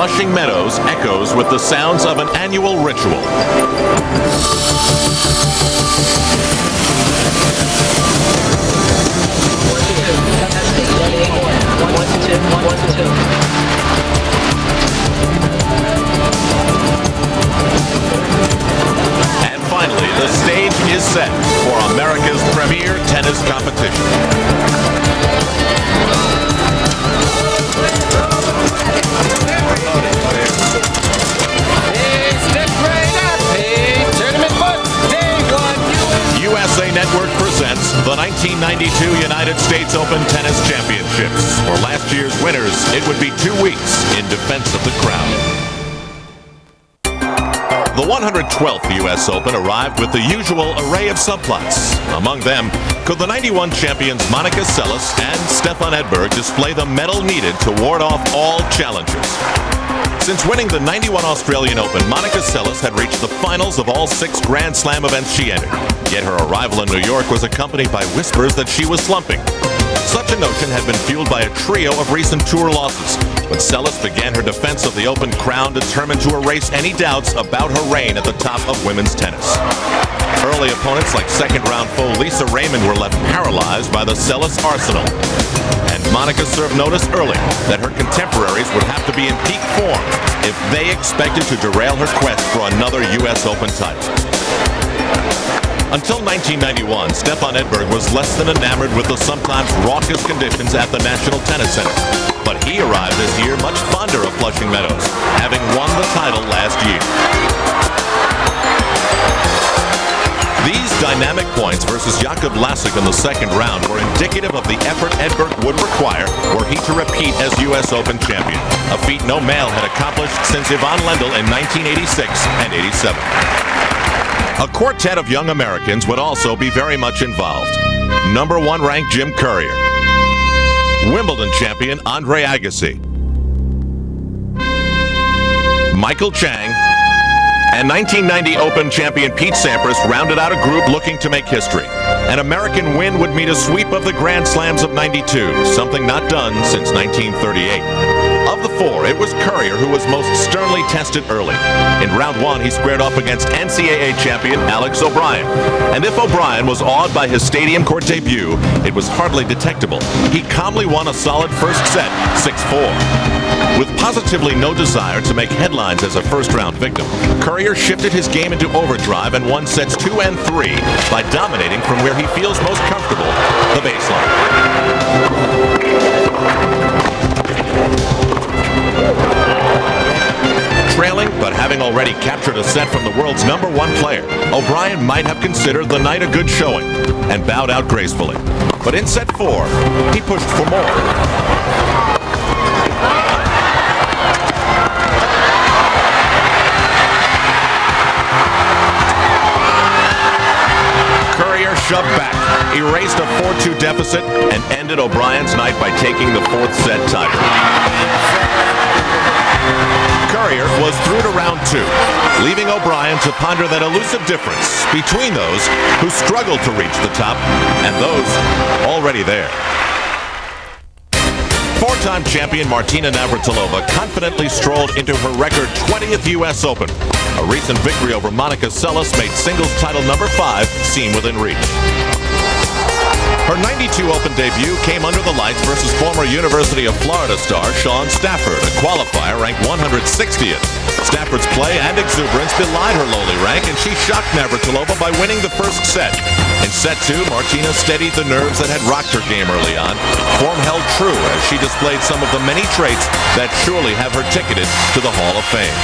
Flushing Meadows echoes with the sounds of an annual ritual. And finally, the stage is set for America's premier tennis competition. USA Network presents the 1992 United States Open Tennis Championships. For last year's winners, it would be 2 weeks in defense of the crown. The 112th U.S. Open arrived with the usual array of subplots. Among them, could the 91 champions Monica Seles and Stefan Edberg display the mettle needed to ward off all challenges? Since winning the 91 Australian Open, Monica Seles had reached the finals of all 6 Grand Slam events she entered. Yet her arrival in New York was accompanied by whispers that she was slumping. Such a notion had been fueled by a trio of recent tour losses. But Seles began her defense of the Open crown determined to erase any doubts about her reign at the top of women's tennis. Early opponents like second-round foe Lisa Raymond were left paralyzed by the Seles arsenal. And Monica served notice early that her contemporaries would have to be in peak form if they expected to derail her quest for another U.S. Open title. Until 1991, Stefan Edberg was less than enamored with the sometimes raucous conditions at the National Tennis Center. But he arrived this year much fonder of Flushing Meadows, having won the title last year. These dynamic points versus Jakob Lasik in the second round were indicative of the effort Edberg would require were he to repeat as U.S. Open champion, a feat no male had accomplished since Yvonne Lendl in 1986 and 87. A quartet of young Americans would also be very much involved. Number 1 ranked Jim Courier, Wimbledon champion Andre Agassi, Michael Chang, and 1990 Open champion Pete Sampras rounded out a group looking to make history. An American win would mean a sweep of the Grand Slams of '92, something not done since 1938. Of the 4, it was Courier who was most sternly tested early. In round 1, he squared off against NCAA champion Alex O'Brien. And if O'Brien was awed by his stadium court debut, it was hardly detectable. He calmly won a solid first set, 6-4. With positively no desire to make headlines as a first-round victim, Courier shifted his game into overdrive and won sets 2 and 3 by dominating from where he feels most comfortable, the baseline. Trailing, but having already captured a set from the world's number 1 player, O'Brien might have considered the night a good showing and bowed out gracefully. But in set 4, he pushed for more. Courier shoved back, erased a 4-2 deficit, and ended O'Brien's night by taking the 4th set title. Courier was through to round 2, leaving O'Brien to ponder that elusive difference between those who struggled to reach the top and those already there. 4-time champion Martina Navratilova confidently strolled into her record 20th U.S. Open. A recent victory over Monica Seles made singles title number 5 seem within reach. Her 92 Open debut came under the lights versus former University of Florida star Sean Stafford, a qualifier ranked 160th. Stafford's play and exuberance belied her lowly rank, and she shocked Navratilova by winning the first set. In set 2, Martina steadied the nerves that had rocked her game early on. Form held true as she displayed some of the many traits that surely have her ticketed to the Hall of Fame.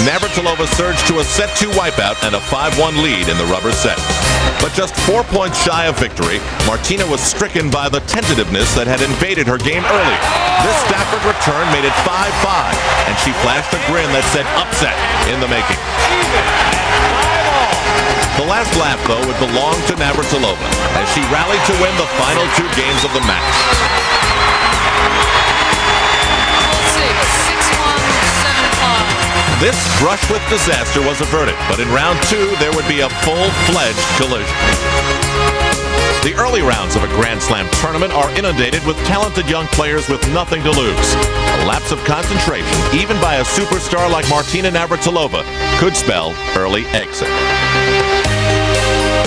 Navratilova surged to a set 2 wipeout and a 5-1 lead in the rubber set. But just 4 points shy of victory, Martina was stricken by the tentativeness that had invaded her game earlier. This Stafford return made it 5-5, and she flashed a grin that said upset in the making. The last laugh, though, would belong to Navratilova as she rallied to win the final 2 games of the match. 6-1, 7-5. This brush with disaster was averted, but in round 2 there would be a full-fledged collision. The early rounds of a Grand Slam tournament are inundated with talented young players with nothing to lose. A lapse of concentration, even by a superstar like Martina Navratilova, could spell early exit.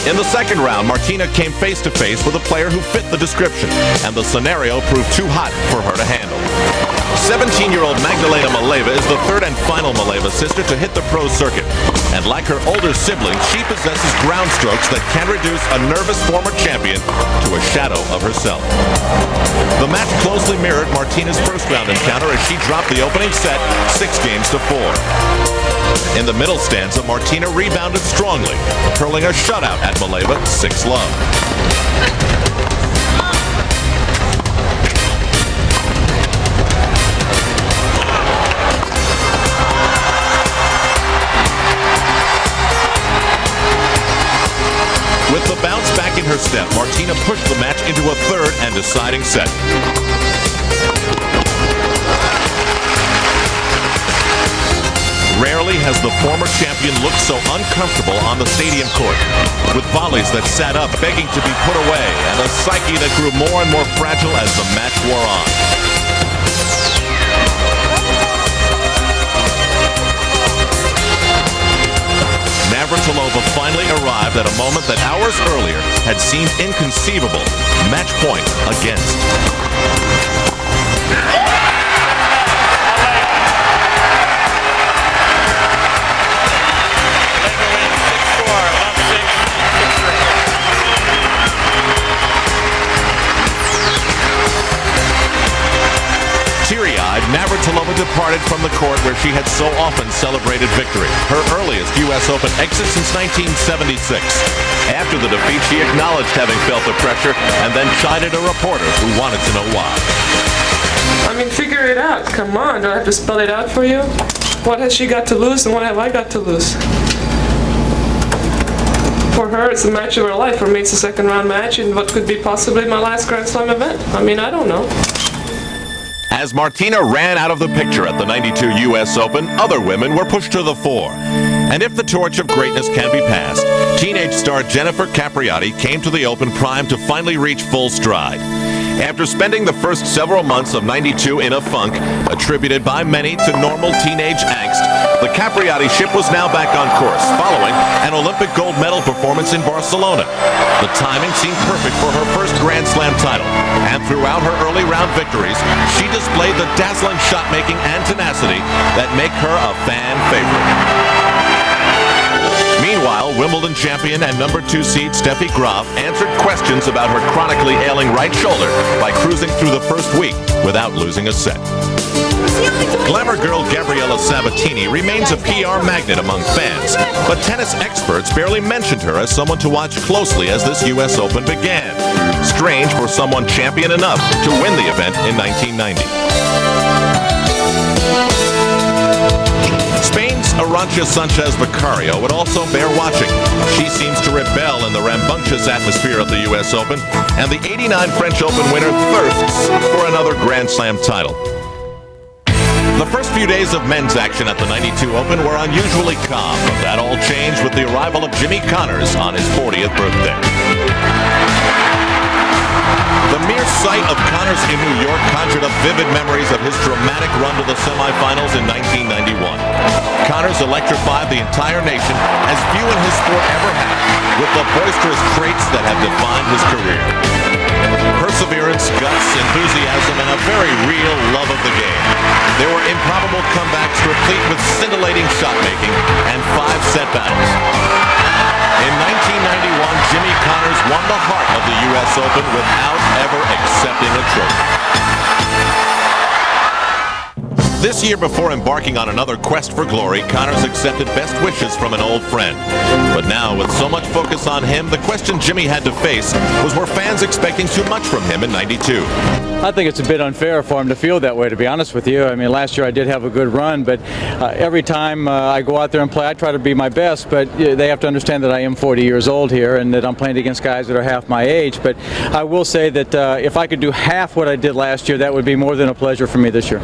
In the second round, Martina came face-to-face with a player who fit the description, and the scenario proved too hot for her to handle. 17-year-old Magdalena Maleva is the third and final Maleva sister to hit the pro circuit. And like her older sibling, she possesses ground strokes that can reduce a nervous former champion to a shadow of herself. The match closely mirrored Martina's first round encounter as she dropped the opening set 6-4. In the middle stanza, Martina rebounded strongly, hurling a shutout at Maleva 6-love. With the bounce back in her step, Martina pushed the match into a third and deciding set. Rarely has the former champion looked so uncomfortable on the stadium court, with volleys that sat up begging to be put away and a psyche that grew more and more fragile as the match wore on. Navratilova finally arrived at a moment that hours earlier had seemed inconceivable. Match point against. Teary-eyed, Navratilova departed from the court where she had so often celebrated victory, her earliest U.S. Open exit since 1976. After the defeat, she acknowledged having felt the pressure and then chided a reporter who wanted to know why. I mean, figure it out. Come on, do I have to spell it out for you? What has she got to lose and what have I got to lose? For her, it's the match of her life. For me, it's a second round match in what could be possibly my last Grand Slam event. I mean, I don't know. As Martina ran out of the picture at the '92 U.S. Open, other women were pushed to the fore. And if the torch of greatness can be passed, teenage star Jennifer Capriati came to the Open primed to finally reach full stride. After spending the first several months of '92 in a funk, attributed by many to normal teenage angst, the Capriati ship was now back on course, following an Olympic gold medal performance in Barcelona. The timing seemed perfect for her first Grand Slam title, and throughout her early round victories, she displayed the dazzling shot-making and tenacity that make her a fan favorite. Meanwhile, Wimbledon champion and number 2 seed Steffi Graf answered questions about her chronically ailing right shoulder by cruising through the first week without losing a set. Glamour girl Gabriella Sabatini remains a PR magnet among fans, but tennis experts barely mentioned her as someone to watch closely as this U.S. Open began. Strange for someone champion enough to win the event in 1990. Spain's Arantxa Sanchez Vicario would also bear watching. She seems to rebel in the rambunctious atmosphere of the U.S. Open, and the '89 French Open winner thirsts for another Grand Slam title. The first few days of men's action at the '92 Open were unusually calm, but that all changed with the arrival of Jimmy Connors on his 40th birthday. The mere sight of Connors in New York conjured up vivid memories of his dramatic run to the semifinals in 1991. Connors electrified the entire nation as few in his sport ever have, with the boisterous traits that have defined his career. Perseverance, guts, enthusiasm, and a very real love of the game. There were improbable comebacks replete with scintillating shot-making and 5-set battles. In 1991, Jimmy Connors won the heart of the U.S. Open without ever accepting a trophy. This year, before embarking on another quest for glory, Connors accepted best wishes from an old friend. But now, with so much focus on him, the question Jimmy had to face was, were fans expecting too much from him in '92? I think it's a bit unfair for him to feel that way, to be honest with you. I mean, last year I did have a good run, but every time I go out there and play, I try to be my best, but they have to understand that I am 40 years old here and that I'm playing against guys that are half my age. But I will say that if I could do half what I did last year, that would be more than a pleasure for me this year.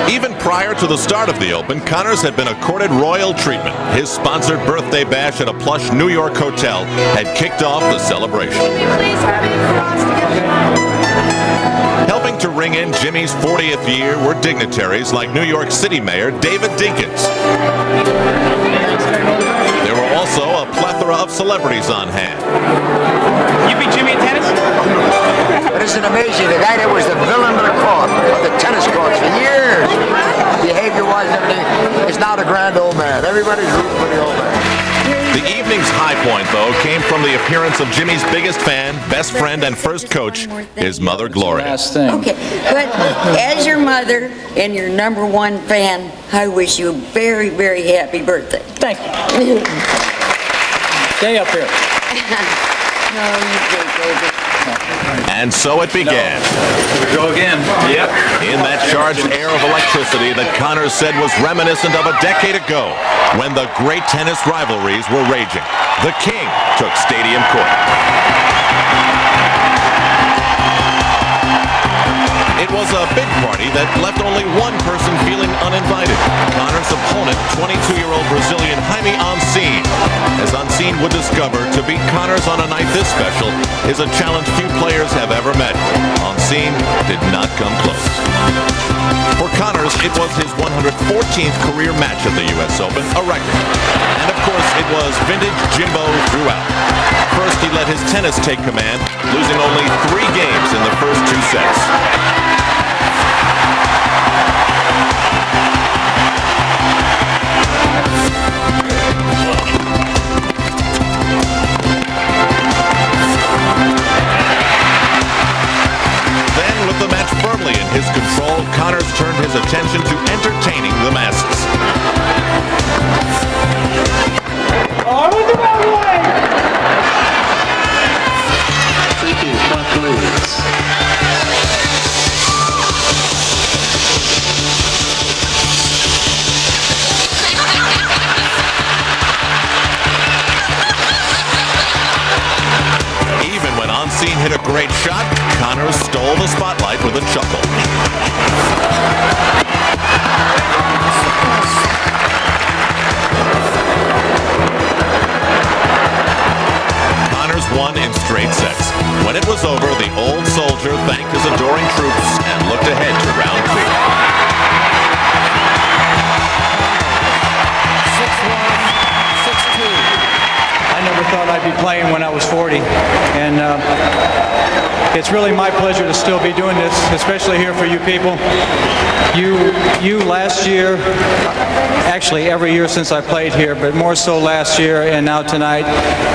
Even prior to the start of the Open, Connors had been accorded royal treatment. His sponsored birthday bash at a plush New York hotel had kicked off the celebration. Helping to ring in Jimmy's 40th year were dignitaries like New York City Mayor David Dinkins. There were also a plethora of celebrities on hand. You beat Jimmy at tennis? But isn't it amazing? The guy that was the villain of the court, of the tennis courts for years, behavior-wise and everything, is now the grand old man. Everybody's rooting for the old man. The evening's high point, though, came from the appearance of Jimmy's biggest fan, best friend, and first coach, his mother, Gloria. Okay, but as your mother and your #1 fan, I wish you a very, very happy birthday. Thank you. Stay up here. No, you did, baby. And so it began. Here we go again. Yep. In that charged air of electricity that Connors said was reminiscent of a decade ago when the great tennis rivalries were raging. The King took Stadium Court. It was a big party that left only one person feeling uninvited. Connors' opponent, 22-year-old Brazilian Jaime Ancine. As Ancine would discover, to beat Connors on a night this special is a challenge few players have ever met. Ancine did not come close. For Connors, it was his 114th career match at the U.S. Open, a record. And of course, it was vintage Jimbo throughout. First, he let his tennis take command, losing only 3 games in the first 2 sets. Then, with the match firmly in his control, Connors turned his attention to entertaining the masses. Even when Ancine hit a great shot, Connors stole the spotlight with a chuckle. Connors won in straight sets. When it was over, the old soldier thanked his adoring troops and looked ahead to round 2. 6-1, 6-2. I never thought I'd be playing when I was 40, and it's really my pleasure to still be doing this, especially here for you people. You last year, actually every year since I played here, but more so last year and now tonight,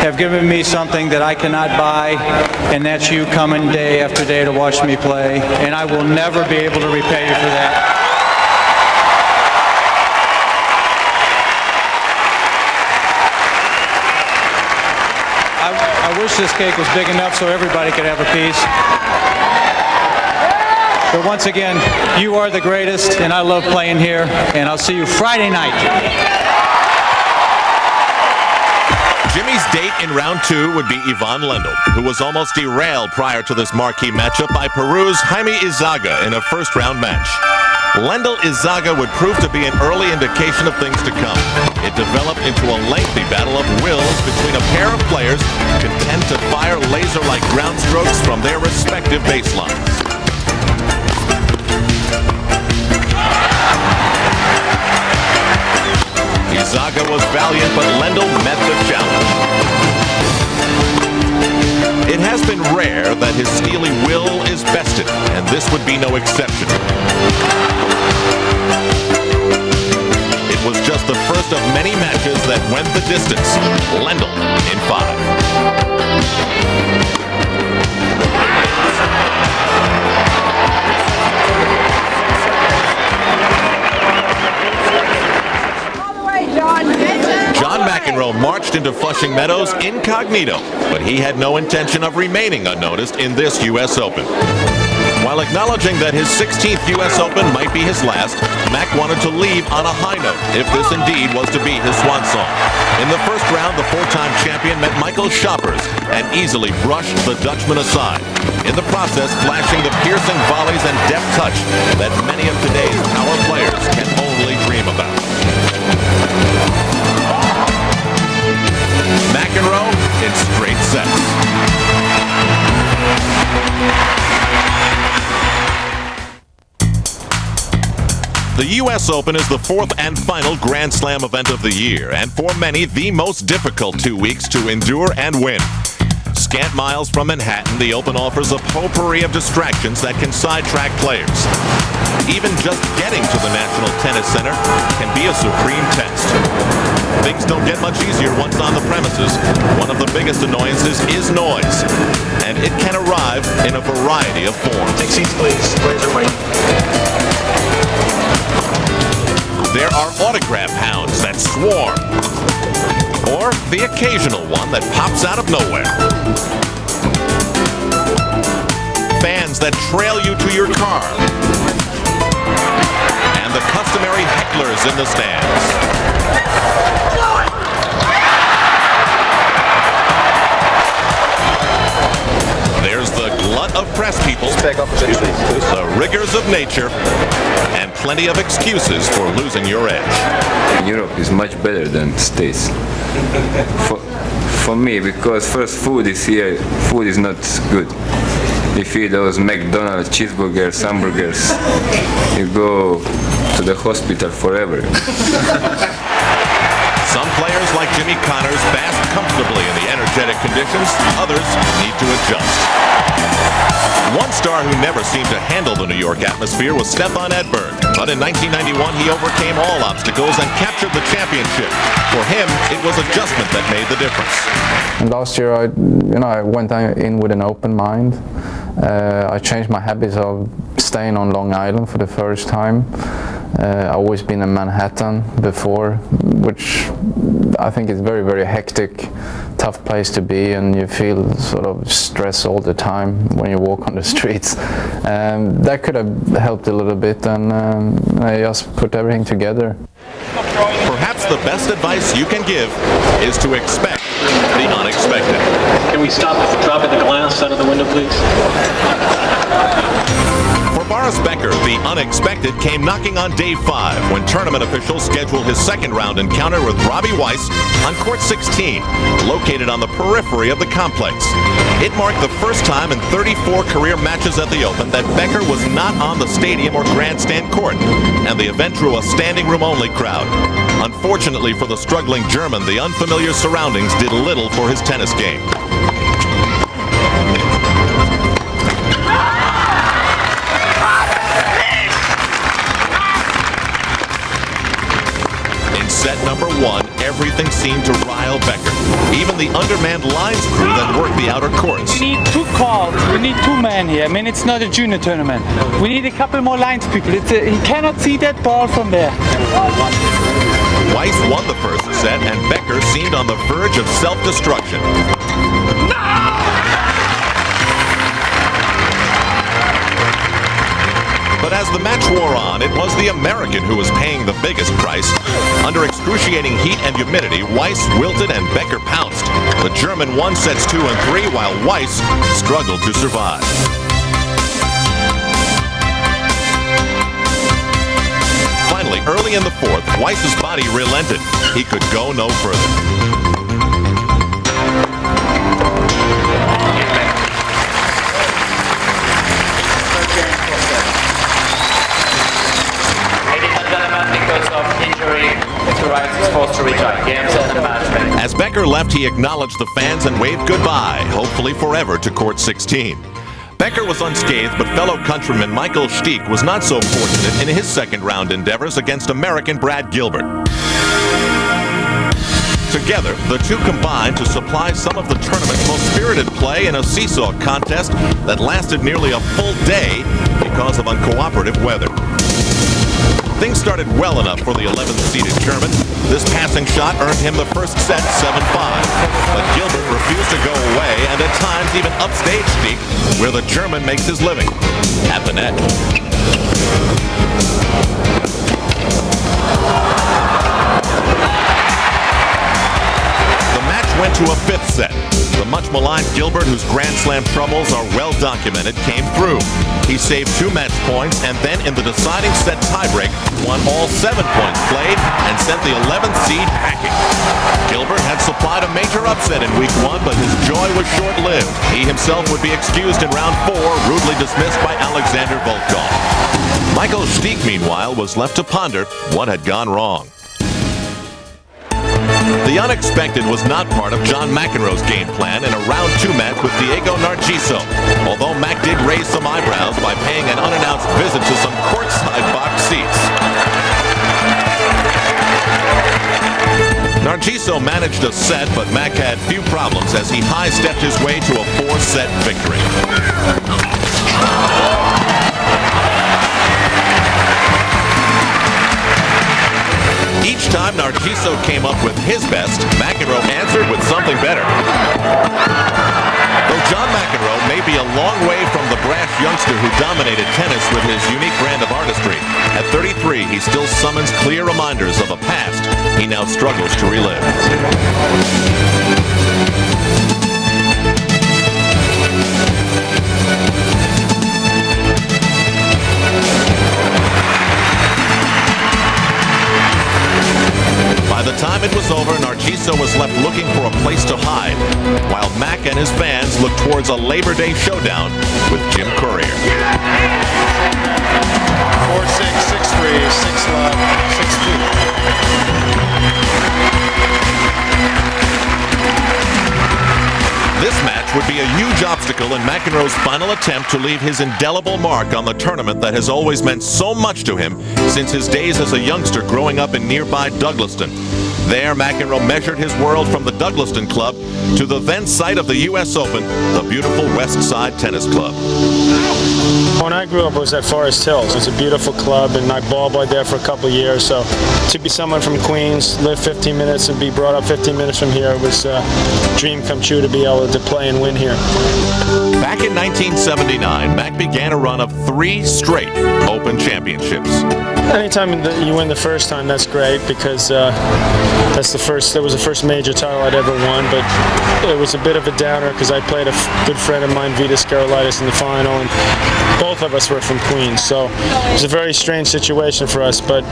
have given me something that I cannot buy, and that's you coming day after day to watch me play, and I will never be able to repay you for that. I wish this cake was big enough so everybody could have a piece. But once again, you are the greatest, and I love playing here, and I'll see you Friday night. Jimmy's date in round 2 would be Yvonne Lendl, who was almost derailed prior to this marquee matchup by Peru's Jaime Izaga in a first-round match. Lendl-Izaga would prove to be an early indication of things to come. It developed into a lengthy battle of wills between a pair of players content to fire laser-like ground strokes from their respective baselines. Izaga was valiant, but Lendl met the challenge. It has been rare that his steely will is bested, and this would be no exception. It was just the first of many matches that went the distance. Lendl in 5. John McEnroe marched into Flushing Meadows incognito, but he had no intention of remaining unnoticed in this U.S. Open. While acknowledging that his 16th U.S. Open might be his last, Mac wanted to leave on a high note, if this indeed was to be his swan song. In the first round, the 4-time champion met Michael Chang and easily brushed the Dutchman aside. in the process flashing the piercing volleys and deft touch that many of today's power players can only dream about. McEnroe in straight sets. The U.S. Open is the fourth and final Grand Slam event of the year, and for many, the most difficult 2 weeks to endure and win. Scant miles from Manhattan, the Open offers a potpourri of distractions that can sidetrack players. Even just getting to the National Tennis Center can be a supreme test. Things don't get much easier once on the premises. One of the biggest annoyances is noise, and it can arrive in a variety of forms. Take seats, please. Players are waiting. There are autograph hounds that swarm, or the occasional one that pops out of nowhere. Fans that trail you to your car, and the customary hecklers in the stands. There's the glut of press people, the rigors of nature, and plenty of excuses for losing your edge. Europe is much better than States. For me, because first food is here, food is not good. You eat those McDonald's cheeseburgers, hamburgers, you go to the hospital forever. Some players like Jimmy Connors bask comfortably in the energetic conditions, others need to adjust. One star who never seemed to handle the New York atmosphere was Stefan Edberg, but in 1991 he overcame all obstacles and captured the championship. For him, it was adjustment that made the difference. And last year, I went in with an open mind. I changed my habits of staying on Long Island for the first time. I've always been in Manhattan before, which I think is very, very hectic, tough place to be, and you feel sort of stress all the time when you walk on the streets. That could have helped a little bit, and I just put everything together. Perhaps the best advice you can give is to expect the unexpected. Can we stop dropping the glass out of the window, please? For Boris Becker, the unexpected came knocking on day 5 when tournament officials scheduled his second round encounter with Robbie Weiss on court 16, located on the periphery of the complex. It marked the first time in 34 career matches at the Open that Becker was not on the stadium or grandstand court, and the event drew a standing room only crowd. Unfortunately for the struggling German, the unfamiliar surroundings did little for his tennis game. Set number 1, everything seemed to rile Becker. Even the undermanned lines crew that worked the outer courts. We need 2 calls. We need 2 men here. I mean, it's not a junior tournament. We need a couple more lines people. He cannot see that ball from there. Weiss won the first set, and Becker seemed on the verge of self-destruction. But as the match wore on, it was the American who was paying the biggest price. Under excruciating heat and humidity, Weiss wilted and Becker pounced. The German won sets 2 and 3, while Weiss struggled to survive. Finally, early in the fourth, Weiss's body relented. He could go no further. As Becker left, he acknowledged the fans and waved goodbye, hopefully forever, to court 16. Becker was unscathed, but fellow countryman Michael Chang was not so fortunate in his second round endeavors against American Brad Gilbert. Together, the two combined to supply some of the tournament's most spirited play in a seesaw contest that lasted nearly a full day because of uncooperative weather. Things started well enough for the 11th-seeded German. This passing shot earned him the first set 7-5. But Gilbert refused to go away and at times even upstaged Chang, where the German makes his living, at the net. The match went to a 5th set. The much-maligned Gilbert, whose Grand Slam troubles are well documented, came through. He saved 2 match points and then in the deciding set tiebreak won all 7 points played and sent the 11th seed packing. Gilbert had supplied a major upset in week 1, but his joy was short-lived. He himself would be excused in round 4, rudely dismissed by Alexander Volkov. Michael Chang, meanwhile, was left to ponder what had gone wrong. The unexpected was not part of John McEnroe's game plan in a round 2 match with Diego Narciso, although Mac did raise some eyebrows by paying an unannounced visit to some courtside box seats. Narciso managed a set, but Mac had few problems as he high-stepped his way to a 4-set victory. Each time Narciso came up with his best, McEnroe answered with something better. Though John McEnroe may be a long way from the brash youngster who dominated tennis with his unique brand of artistry, at 33 he still summons clear reminders of a past he now struggles to relive. By the time it was over, Narciso was left looking for a place to hide, while Mac and his fans looked towards a Labor Day showdown with Jim Courier. 4-6, 6-3, 6-love, 6-2. This match would be a huge obstacle in McEnroe's final attempt to leave his indelible mark on the tournament that has always meant so much to him since his days as a youngster growing up in nearby Douglaston. There, McEnroe measured his world from the Douglaston Club to the then site of the U.S. Open, the beautiful West Side Tennis Club. When I grew up, it was at Forest Hills. It was a beautiful club, and I ball-boyed there for a couple of years. So to be someone from Queens, live 15 minutes, and be brought up 15 minutes from here, it was a dream come true to be able to play and win here. Back in 1979, Mac began a run of 3 straight Open championships. Anytime you win the first time, that's great because that was the first major title I'd ever won. But it was a bit of a downer because I played a good friend of mine, Vitas Karolaitis, in the final, and both of us were from Queens. So it was a very strange situation for us. But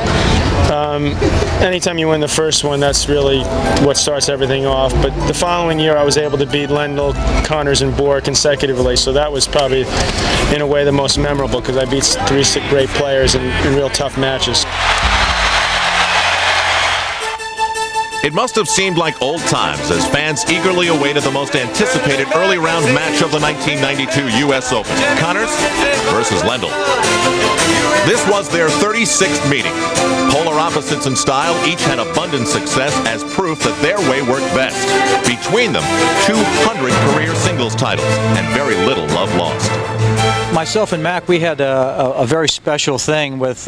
anytime you win the first one, that's really what starts everything off. But the following year, I was able to beat Lendl, Connors, and Borg consecutively. So that was probably, in a way, the most memorable because I beat 3 great players in real tough matches. It must have seemed like old times as fans eagerly awaited the most anticipated early round match of the 1992 U.S. Open, Connors versus Lendl. This was their 36th meeting. Polar opposites in style, each had abundant success as proof that their way worked best. Between them, 200 career singles titles and very little love lost. Myself and Mac, we had a very special thing with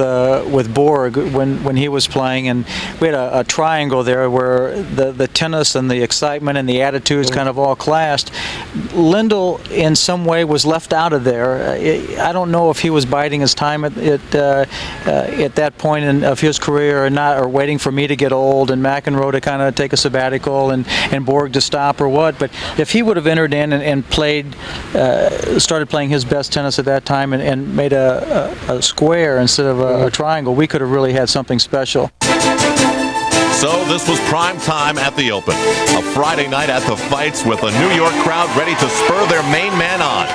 Borg when he was playing, and we had a triangle there where the tennis and the excitement and the attitudes kind of all clashed. Lendl, in some way, was left out of there. I don't know if he was biding his time at that point of his career or not, or waiting for me to get old and McEnroe to kind of take a sabbatical and Borg to stop or what. But if he would have entered in and played, started playing his best tennis at that time and made a square instead of a triangle, we could have really had something special. So this was prime time at the Open. A Friday night at the fights with a New York crowd ready to spur their main man on.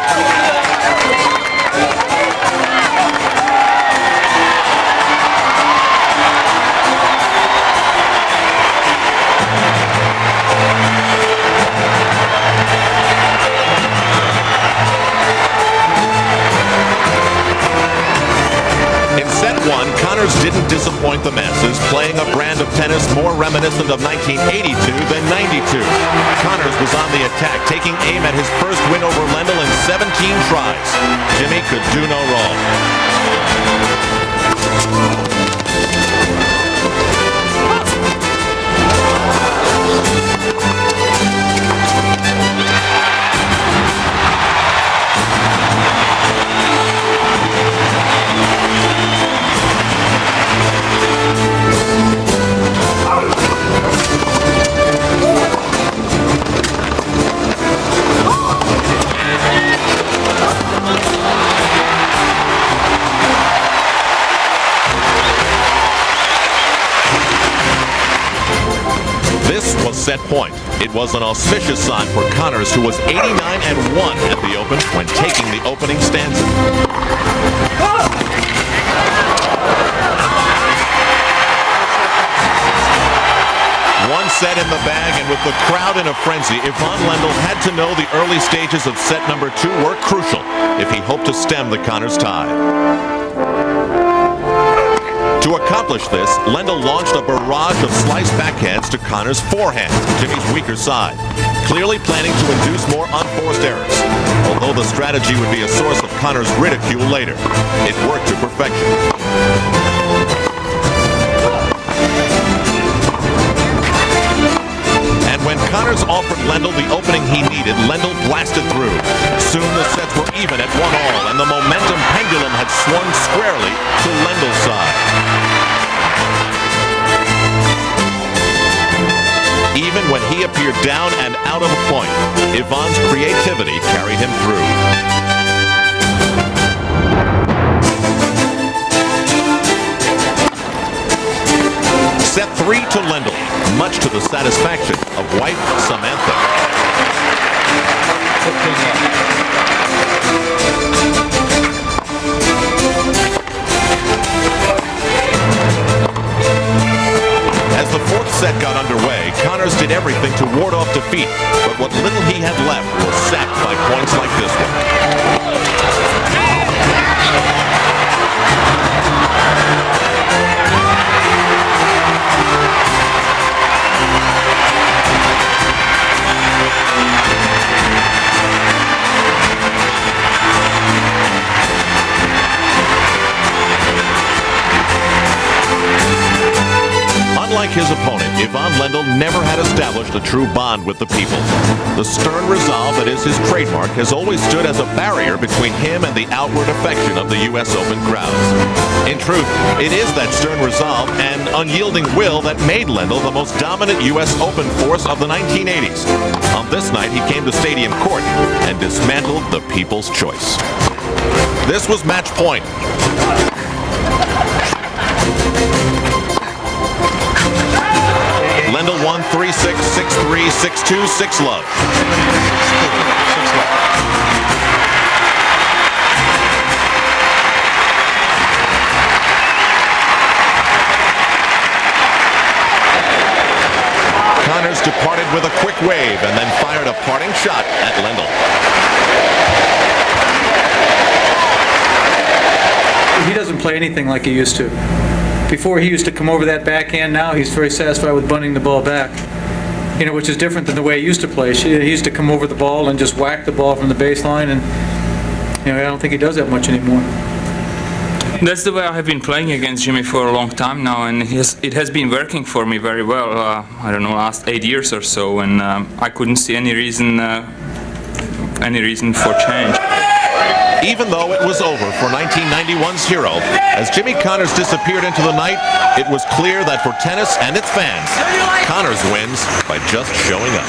Connors didn't disappoint the masses, playing a brand of tennis more reminiscent of 1982 than 92. Connors was on the attack, taking aim at his first win over Lendl in 17 tries. Jimmy could do no wrong. set point. It was an auspicious sign for Connors, who was 89-1 at the Open when taking the opening stanza. One set in the bag, and with the crowd in a frenzy, Yvonne Lendl had to know the early stages of set number 2 were crucial if he hoped to stem the Connors tide. To accomplish this, Lendl launched a barrage of slice backhands to Connors' forehands, Jimmy's weaker side, clearly planning to induce more unforced errors. Although the strategy would be a source of Connors' ridicule later, it worked to perfection. And when Connors offered Lendl the opening he needed, Lendl blasted through. Soon the sets were even at 1-all, and the momentum pendulum had swung squarely to Lendl's side. Even when he appeared down and out of a point, Yvonne's creativity carried him through. Set 3 to Lendl, much to the satisfaction of wife Samantha. As the fourth set got underway, Connors did everything to ward off defeat, but what little he had left was sapped by points like this one. Unlike his opponent, Yvonne Lendl never had established a true bond with the people. The stern resolve that is his trademark has always stood as a barrier between him and the outward affection of the U.S. Open crowds. In truth, it is that stern resolve and unyielding will that made Lendl the most dominant U.S. Open force of the 1980s. On this night, he came to Stadium Court and dismantled the people's choice. This was match point. Lendl won 3-6, 6-3, 6-2, 6-love. Connors departed with a quick wave and then fired a parting shot at Lendl. He doesn't play anything like he used to. Before, he used to come over that backhand. Now he's very satisfied with bunting the ball back, which is different than the way he used to play. He used to come over the ball and just whack the ball from the baseline, and I don't think he does that much anymore. That's the way I have been playing against Jimmy for a long time now, and it has been working for me very well. I don't know, last 8 years or so, and I couldn't see any reason for change. Even though it was over for 1991's hero, as Jimmy Connors disappeared into the night, it was clear that for tennis and its fans, Connors wins by just showing up.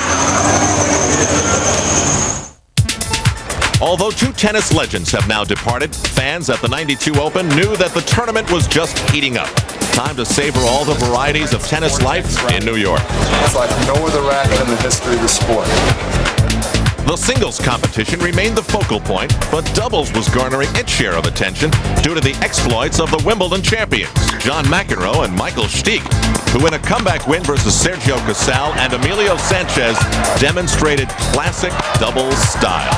Although 2 tennis legends have now departed, fans at the '92 Open knew that the tournament was just heating up. Time to savor all the varieties of tennis life in New York. It's like no other racket in the history of the sport. The singles competition remained the focal point, but doubles was garnering its share of attention due to the exploits of the Wimbledon champions, John McEnroe and Michael Chang, who in a comeback win versus Sergio Casal and Emilio Sanchez demonstrated classic doubles style.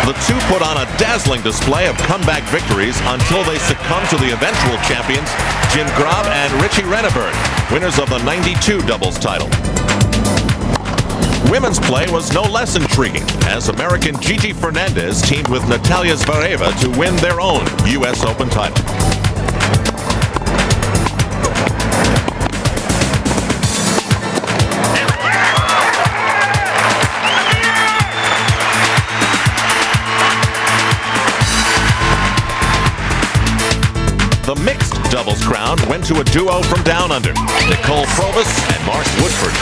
The two put on a dazzling display of comeback victories until they succumbed to the eventual champions, Jim Grob and Richie Renneberg, winners of the '92 doubles title. Women's play was no less intriguing, as American Gigi Fernandez teamed with Natalia Zvereva to win their own U.S. Open title. The mixed doubles crown went to a duo from Down Under, Nicole Provis and Mark Woodford.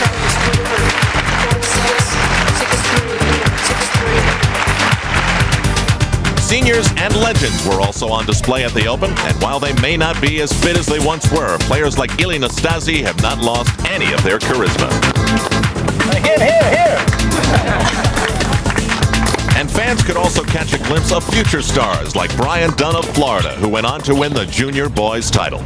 Seniors and legends were also on display at the Open, and while they may not be as fit as they once were, players like Ilie Nastase have not lost any of their charisma. Here. And fans could also catch a glimpse of future stars like Brian Dunn of Florida, who went on to win the junior boys title.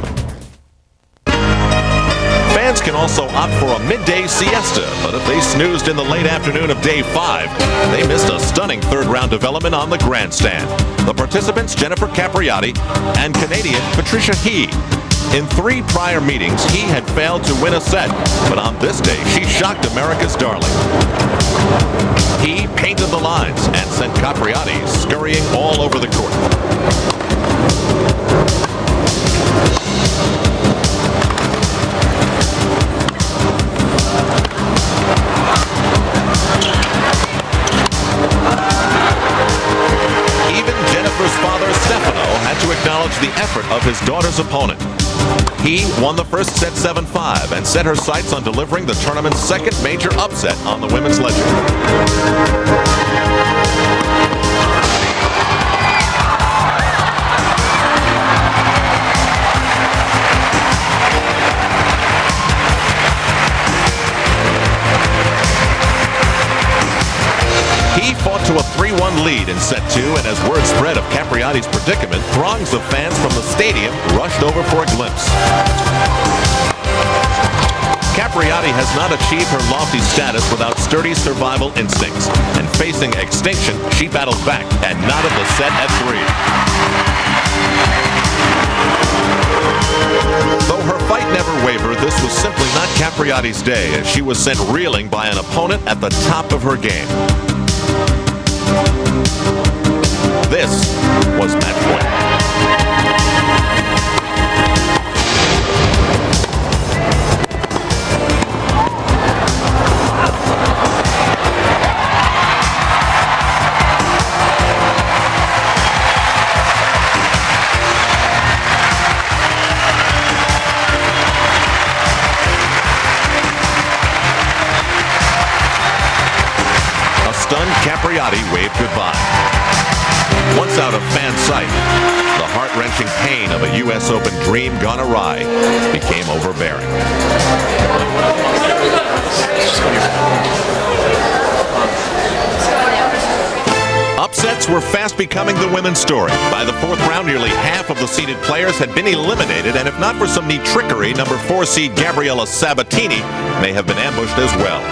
Fans can also opt for a midday siesta, but if they snoozed in the late afternoon of day 5, they missed a stunning third-round development on the grandstand. The participants, Jennifer Capriati and Canadian Patricia He. In 3 prior meetings, He had failed to win a set, but on this day, she shocked America's darling. He painted the lines and sent Capriati scurrying all over the court. Even Jennifer's father, Stefano, had to acknowledge the effort of his daughter's opponent. He won the first set 7-5 and set her sights on delivering the tournament's second major upset on the women's legend. He fought to a 3-1 lead in set 2, and as word spread of Capriati's predicament, throngs of fans from the stadium rushed over for a glimpse. Capriati has not achieved her lofty status without sturdy survival instincts, and facing extinction, she battled back and knotted the set at 3. Though her fight never wavered, this was simply not Capriati's day, as she was sent reeling by an opponent at the top of her game. This was match point. A stunned Capriati waved goodbye. Once out of fan sight, the heart-wrenching pain of a U.S. Open dream gone awry became overbearing. Upsets were fast becoming the women's story. By the 4th round, nearly half of the seeded players had been eliminated, and if not for some neat trickery, number 4 seed Gabriela Sabatini may have been ambushed as well.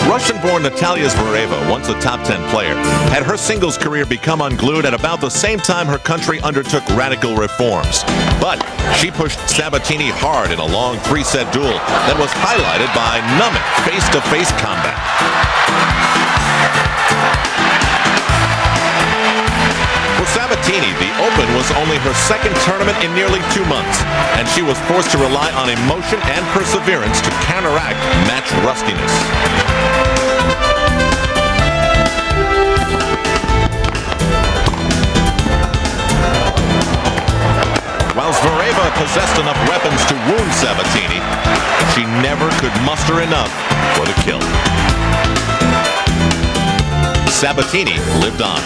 Russian-born Natalia Zvereva, once a top 10 player, had her singles career become unglued at about the same time her country undertook radical reforms. But she pushed Sabatini hard in a long 3-set duel that was highlighted by numbing face-to-face combat. For Sabatini, the Open was only her second tournament in nearly 2 months, and she was forced to rely on emotion and perseverance to counteract match rustiness. While Zvereva possessed enough weapons to wound Sabatini, she never could muster enough for the kill. Sabatini lived on.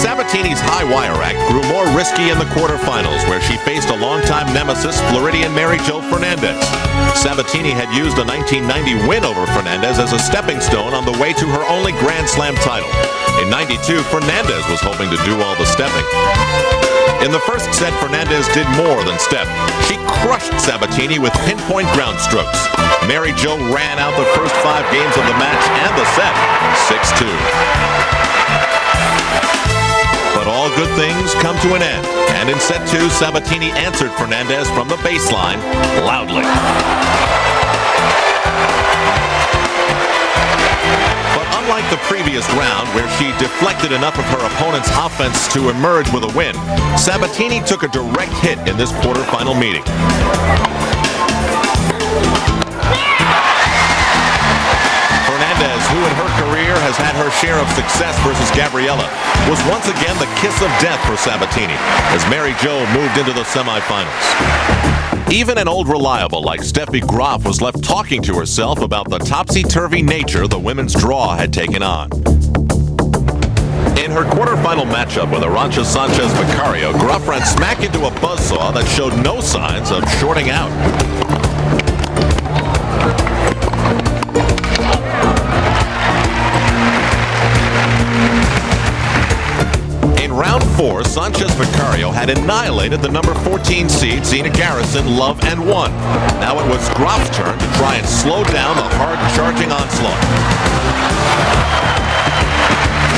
Sabatini's high wire act grew more risky in the quarterfinals, where she faced a longtime nemesis, Floridian Mary-Jo Fernandez. Sabatini had used a 1990 win over Fernandez as a stepping stone on the way to her only Grand Slam title. In '92, Fernandez was hoping to do all the stepping. In the first set, Fernandez did more than step. She crushed Sabatini with pinpoint ground strokes. Mary-Jo ran out the first 5 games of the match and the set, 6-2. But all good things come to an end, and in set 2, Sabatini answered Fernandez from the baseline loudly. But unlike the previous round, where she deflected enough of her opponent's offense to emerge with a win, Sabatini took a direct hit in this quarterfinal meeting. Fernandez, who in her career has had her share of success versus Gabriella, was once again the kiss of death for Sabatini as Mary Jo moved into the semifinals. Even an old reliable like Steffi Graf was left talking to herself about the topsy-turvy nature the women's draw had taken on. In her quarterfinal matchup with Arantxa Sanchez Vicario, Graf ran smack into a buzzsaw that showed no signs of shorting out. In round 4, Sanchez Vicario had annihilated the number 14 seed Zina Garrison, Love, and won. Now it was Graf's turn to try and slow down the hard-charging onslaught.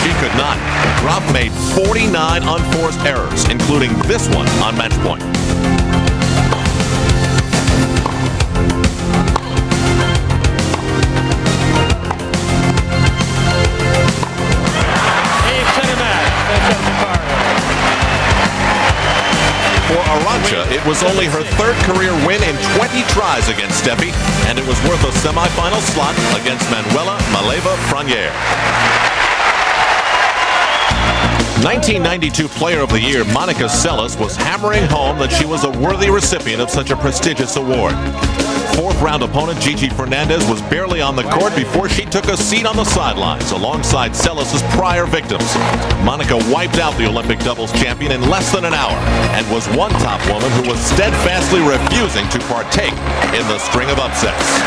She could not. Graf made 49 unforced errors, including this one on match point. For Arantxa, it was only her third career win in 20 tries against Steffi, and it was worth a semifinal slot against Manuela Maleva-Franier. 1992 Player of the Year Monica Seles was hammering home that she was a worthy recipient of such a prestigious award. Fourth-round opponent Gigi Fernandez was barely on the court before she took a seat on the sidelines alongside Seles' prior victims. Monica wiped out the Olympic doubles champion in less than an hour and was one top woman who was steadfastly refusing to partake in the string of upsets.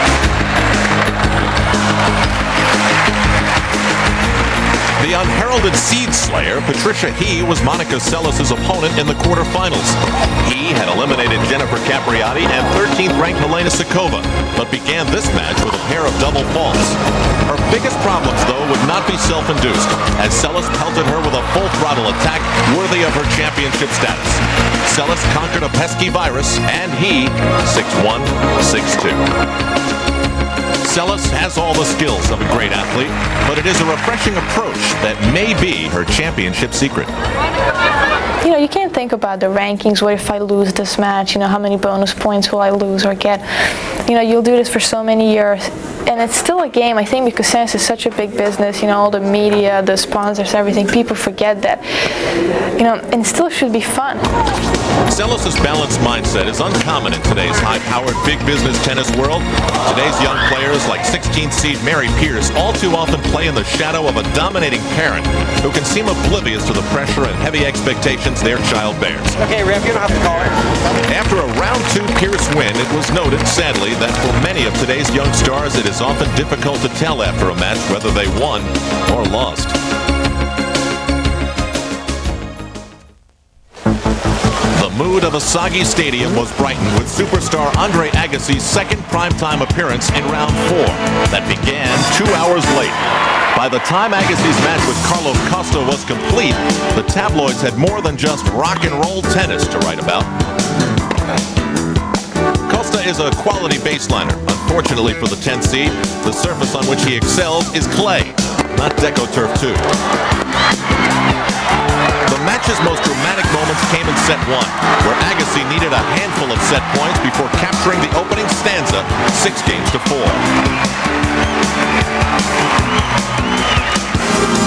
The unheralded seed slayer, Patricia He, was Monica Seles' opponent in the quarterfinals. He had eliminated Jennifer Capriati and 13th-ranked Helena Sikova, but began this match with a pair of double faults. Her biggest problems, though, would not be self-induced, as Seles pelted her with a full-throttle attack worthy of her championship status. Seles conquered a pesky virus, and He 6-1, 6-2. Seles has all the skills of a great athlete, but it is a refreshing approach that may be her championship secret. You know, you can't think about the rankings. What if I lose this match? You know, how many bonus points will I lose or get? You know, you'll do this for so many years. And it's still a game, I think, because tennis is such a big business, you know, all the media, the sponsors, everything. People forget that, you know, and it still should be fun. Seles' balanced mindset is uncommon in today's high-powered big business tennis world. Today's young players like 16th seed Mary Pierce all too often play in the shadow of a dominating parent who can seem oblivious to the pressure and heavy expectations their child bears. Okay, ref, you don't have to call it. After a round 2 Pierce win, it was noted, sadly, that for many of today's young stars, it is often difficult to tell after a match whether they won or lost. The mood of a soggy stadium was brightened with superstar Andre Agassi's second primetime appearance in round 4 that began 2 hours late. By the time Agassi's match with Carlos Costa was complete, the tabloids had more than just rock and roll tennis to write about. Costa is a quality baseliner. Unfortunately for the 10th seed, the surface on which he excels is clay, not DecoTurf 2. The match's most dramatic moments came in set 1, where Agassi needed a handful of set points before capturing the opening stanza 6-4.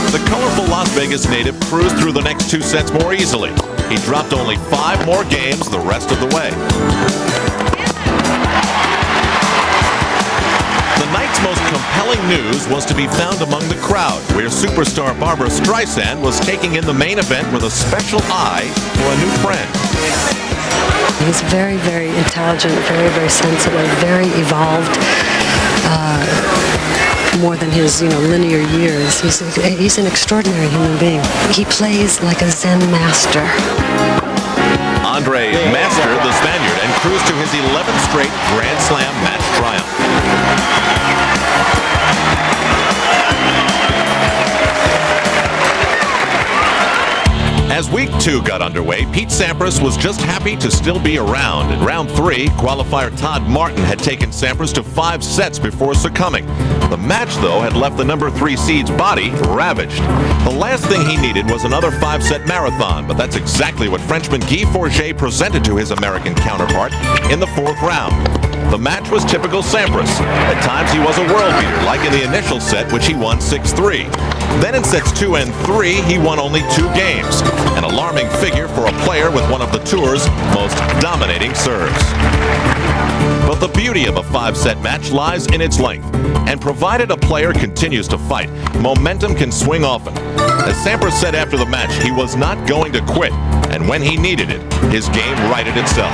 The colorful Las Vegas native cruised through the next 2 sets more easily. He dropped only 5 more games the rest of the way. The night's most compelling news was to be found among the crowd, where superstar Barbra Streisand was taking in the main event with a special eye for a new friend. He's very, very intelligent, very, very sensitive, very evolved. More than his, linear years. He's an extraordinary human being. He plays like a Zen master. Andre mastered the Spaniard and cruised to his 11th straight Grand Slam match triumph. As week 2 got underway, Pete Sampras was just happy to still be around. In round 3, qualifier Todd Martin had taken Sampras to 5 sets before succumbing. The match, though, had left the number 3 seed's body ravaged. The last thing he needed was another 5-set marathon, but that's exactly what Frenchman Guy Forget presented to his American counterpart in the 4th round. The match was typical Sampras. At times he was a world beater, like in the initial set, which he won 6-3. Then in sets 2 and 3, he won only 2 games. An alarming figure for a player with one of the tour's most dominating serves. But the beauty of a 5-set match lies in its length. And provided a player continues to fight, momentum can swing often. As Sampras said after the match, he was not going to quit. And when he needed it, his game righted itself.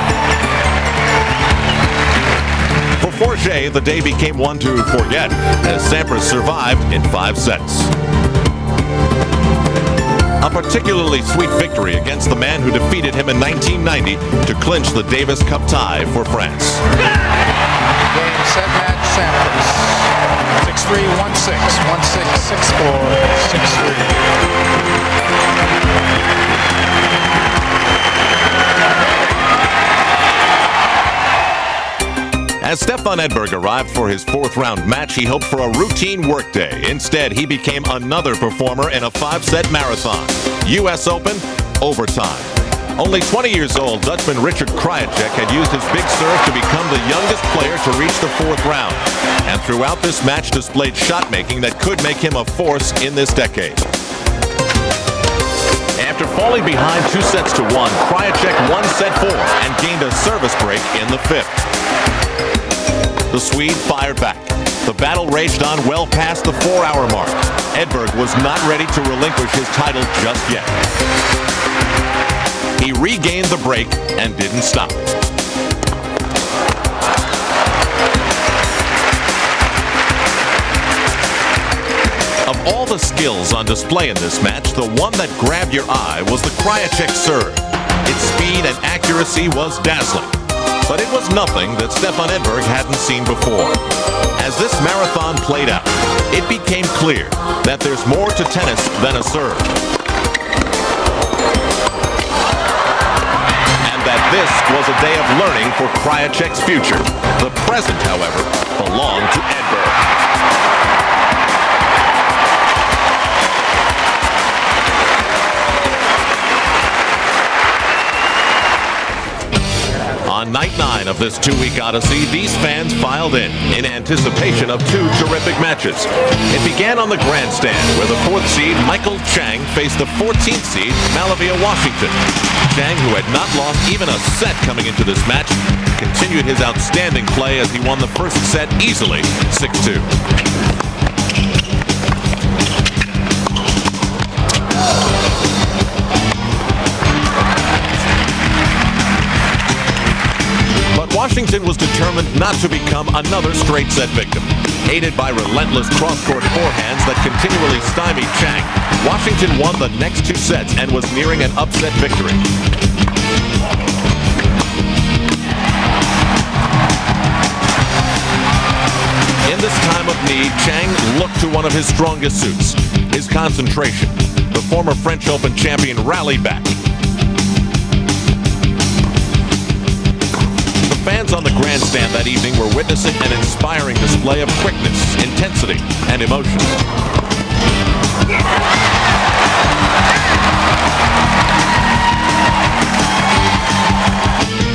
For Forget, the day became one to forget as Sampras survived in 5 sets. A particularly sweet victory against the man who defeated him in 1990 to clinch the Davis Cup tie for France. Game, set, match, Sampras. 6-3, 1-6, 1-6, 6-4, 6-3. As Stefan Edberg arrived for his 4th-round match, he hoped for a routine workday. Instead, he became another performer in a 5-set marathon. U.S. Open, overtime. Only 20 years old, Dutchman Richard Krajicek had used his big serve to become the youngest player to reach the 4th round. And throughout this match displayed shot-making that could make him a force in this decade. After falling behind 2-1, Krajicek won set 4 and gained a service break in the 5th. The Swede fired back. The battle raged on well past the 4-hour mark. Edberg was not ready to relinquish his title just yet. He regained the break and didn't stop. Of all the skills on display in this match, the one that grabbed your eye was the Krajicek serve. Its speed and accuracy was dazzling. But it was nothing that Stefan Edberg hadn't seen before. As this marathon played out, it became clear that there's more to tennis than a serve. And that this was a day of learning for Krajicek's future. The present, however, belonged to Edberg. On night 9 of this 2-week odyssey, these fans filed in anticipation of 2 terrific matches. It began on the grandstand, where the 4th seed Michael Chang faced the 14th seed Malavia Washington. Chang, who had not lost even a set coming into this match, continued his outstanding play as he won the first set easily, 6-2. Washington was determined not to become another straight-set victim. Aided by relentless cross-court forehands that continually stymied Chang, Washington won the next 2 sets and was nearing an upset victory. In this time of need, Chang looked to one of his strongest suits, his concentration. The former French Open champion rallied back. Fans on the grandstand that evening were witnessing an inspiring display of quickness, intensity, and emotion.